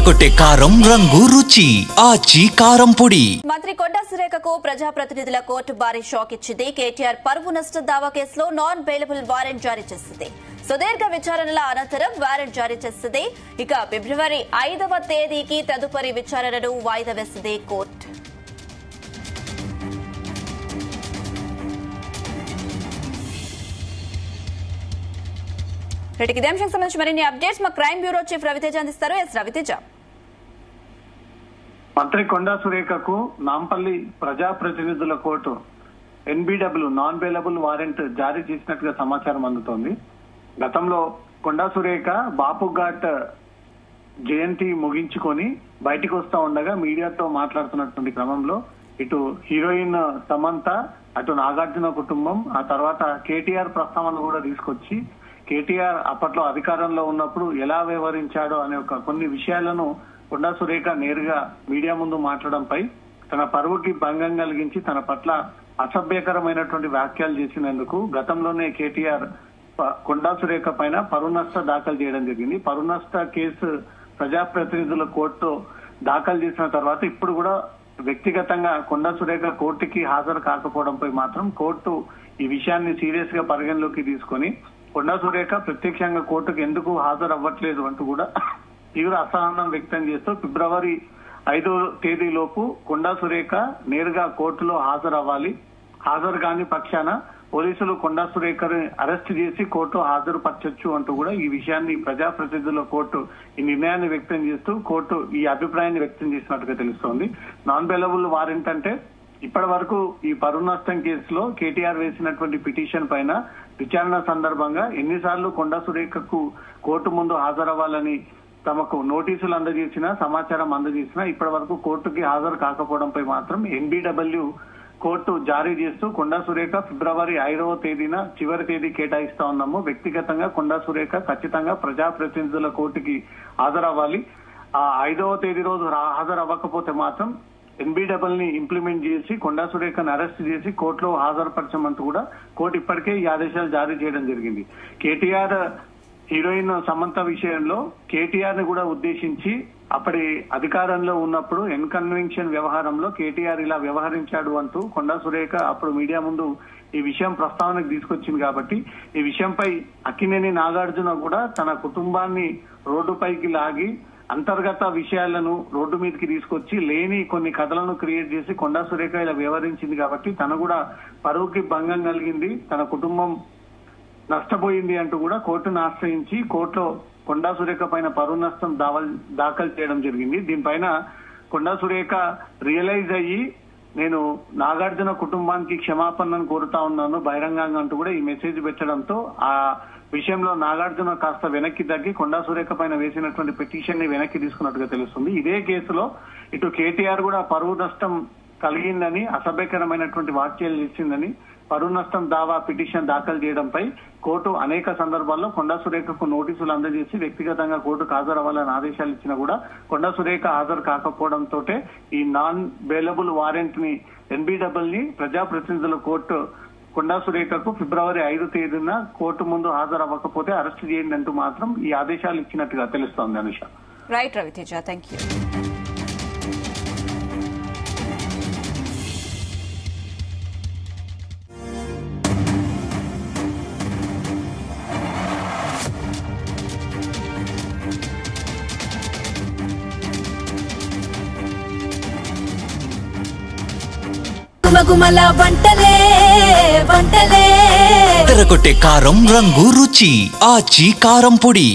అదరగొట్టే కారం రంగు రుచి ఆచి కారం పొడి. మంత్రి కొండా సురేఖకు ప్రజాప్రతినిధుల కోర్టు భారీ షాక్ ఇచ్చింది. కేటీఆర్ పరువు నష్ట దావా కేసులో నాన్ బెయిలబుల్ వారెంట్ జారీ చేసింది. సుదీర్ఘ విచారణల అనంతరం వారెంట్ జారీ చేసింది. ఇక ఫిబ్రవరి 5వ తేదీకి తదుపరి విచారణను వాయిదా వేసింది కోర్టు. ఇదే అంశానికి సంబంధించి మరిన్ని అప్డేట్స్ మా క్రైమ్ బ్యూరో చీఫ్ రవితేజ అందిస్తారు. ఎస్ రవితేజ. మంత్రి కొండా సురేఖకు నాంపల్లి ప్రజాప్రతినిధుల court NBW non bailable warrant జారీ చేసినట్టుగా సమాచారం అందుతోంది. గతంలో కొండా సురేఖ బాపుఘాట్ జయంతి ముగించుకొని బయటికి వస్తా ఉండగా మీడియాతో మాట్లాడుతున్నటువంటి క్రమంలో ఇటు హీరోయిన్ సమంత, అటు నాగార్జున కుటుంబం, ఆ తర్వాత కేటీఆర్ ప్రస్తావన కూడా తీసుకొచ్చి కేటీఆర్ అప్పట్లో అధికారంలో ఉన్నప్పుడు ఎలా వ్యవహరించాడో అనే కొన్ని విషయాలను కొండా సురేఖ నేరుగా మీడియా ముందు మాట్లాడడంపై తన పరువుకి భంగం కలిగించి తన పట్ల అసభ్యకరమైనటువంటి వ్యాఖ్యలు చేసినందుకు గతంలోనే కేటీఆర్ కొండా సురేఖ పైన పరువు నష్ట దాఖలు చేయడం జరిగింది. పరువు నష్ట కేసు ప్రజాప్రతినిధుల కోర్టు దాఖలు చేసిన తర్వాత ఇప్పుడు కూడా వ్యక్తిగతంగా కొండా సురేఖ కోర్టుకి హాజరు కాకపోవడంపై మాత్రం కోర్టు ఈ విషయాన్ని సీరియస్ గా పరిగణలోకి తీసుకొని కొండా సురేఖ ప్రత్యక్షంగా కోర్టుకు ఎందుకు హాజరు అవ్వట్లేదు అంటూ కూడా తీవ్ర అసహనం వ్యక్తం చేస్తూ ఫిబ్రవరి 5వ తేదీలోపు కొండా సురేఖ నేరుగా కోర్టులో హాజరవ్వాలి, హాజరు కాని పక్షాన పోలీసులు కొండా సురేఖని అరెస్ట్ చేసి కోర్టు హాజరుపరచొచ్చు అంటూ కూడా ఈ విషయాన్ని ప్రజాప్రతినిధుల కోర్టు ఈ నిర్ణయాన్ని వ్యక్తం చేస్తూ కోర్టు ఈ అభిప్రాయాన్ని వ్యక్తం చేసినట్టుగా తెలుస్తోంది. నాన్ బెయిలబుల్ వారెంట్ అంటే ఇప్పటి వరకు ఈ పరువు నష్టం కేసులో కేటీఆర్ వేసినటువంటి పిటిషన్ పైన విచారణ సందర్భంగా ఎన్నిసార్లు కొండా సురేఖకు కోర్టు ముందు హాజరవ్వాలని తమకు నోటీసులు అందజేసినా, సమాచారం అందజేసినా ఇప్పటి వరకు కోర్టుకి హాజరు కాకపోవడంపై మాత్రం ఎన్బిడబ్ల్యూ కోర్టు జారీ చేస్తూ కొండా సురేఖ ఫిబ్రవరి 5వ తేదీన చివరి తేదీ కేటాయిస్తా ఉన్నాము. వ్యక్తిగతంగా కొండా సురేఖ ఖచ్చితంగా ప్రజాప్రతినిధుల కోర్టుకి హాజరవ్వాలి. ఆ 5వ తేదీ రోజు హాజరవ్వకపోతే మాత్రం ఎన్బిడబ్ల్యూని ఇంప్లిమెంట్ చేసి కొండా సురేఖను అరెస్ట్ చేసి కోర్టులో హాజరుపరచమంటూ కూడా కోర్టు ఇప్పటికే ఈ ఆదేశాలు జారీ చేయడం జరిగింది. కేటీఆర్ హీరోయిన్ సమంత విషయంలో కేటీఆర్ ని కూడా ఉద్దేశించి అప్పటి అధికారంలో ఉన్నప్పుడు ఎన్కన్వెన్షన్ వ్యవహారంలో కేటీఆర్ ఇలా వ్యవహరించాడు అంటూ కొండా సురేఖ అప్పుడు మీడియా ముందు ఈ విషయం ప్రస్తావనకు తీసుకొచ్చింది. కాబట్టి ఈ విషయంపై అక్కినేని నాగార్జున కూడా తన కుటుంబాన్ని రోడ్డుపైకి లాగి అంతర్గత విషయాలను రోడ్డు మీదకి తీసుకొచ్చి లేని కొన్ని కథలను క్రియేట్ చేసి కొండా సురేఖ ఇలా వ్యవహరించింది. కాబట్టి తను కూడా పరువుకి భంగం కలిగింది, తన కుటుంబం నష్టపోయింది అంటూ కూడా కోర్టును ఆశ్రయించి కోర్టులో కొండా సురేఖ పైన పరువు నష్టం దాఖలు చేయడం జరిగింది. దీనిపైన కొండా సురేఖ రియలైజ్ అయ్యి నేను నాగార్జున కుటుంబానికి క్షమాపణను కోరుతా ఉన్నాను బహిరంగంగా అంటూ కూడా ఈ మెసేజ్ పెట్టడంతో ఆ విషయంలో నాగార్జున కాస్త వెనక్కి తగ్గి కొండా సురేఖ పైన వేసినటువంటి పిటిషన్ ని వెనక్కి తీసుకున్నట్టుగా తెలుస్తుంది. ఇదే కేసులో ఇటు కేటీఆర్ కూడా పరువు నష్టం కలిగిందని, అసభ్యకరమైనటువంటి వ్యాఖ్యలు చేసిందని పరువు నష్టం దావా పిటిషన్ దాఖలు చేయడంపై కోర్టు అనేక సందర్భాల్లో కొండా సురేఖకు నోటీసులు అందజేసి వ్యక్తిగతంగా కోర్టుకు హాజరవ్వాలని ఆదేశాలు ఇచ్చినా కూడా కొండా సురేఖ హాజరు కాకపోవడంతో ఈ నాన్ బెయిలబుల్ వారెంట్ ని ఎన్బిడబ్ల్యూని ప్రజాప్రతినిధుల కోర్టు కొండా సురేఖకు ఫిబ్రవరి 5వ తేదీన కోర్టు ముందు హాజరవ్వకపోతే అరెస్ట్ చేయండి అంటూ మాత్రం ఈ ఆదేశాలు ఇచ్చినట్టుగా తెలుస్తోంది. Anusha. Right Raviteja, thank you. గుమగుమల వంటలే వంటలే అదరగొట్టే కారం రంగు రుచి ఆచి కారం పొడి.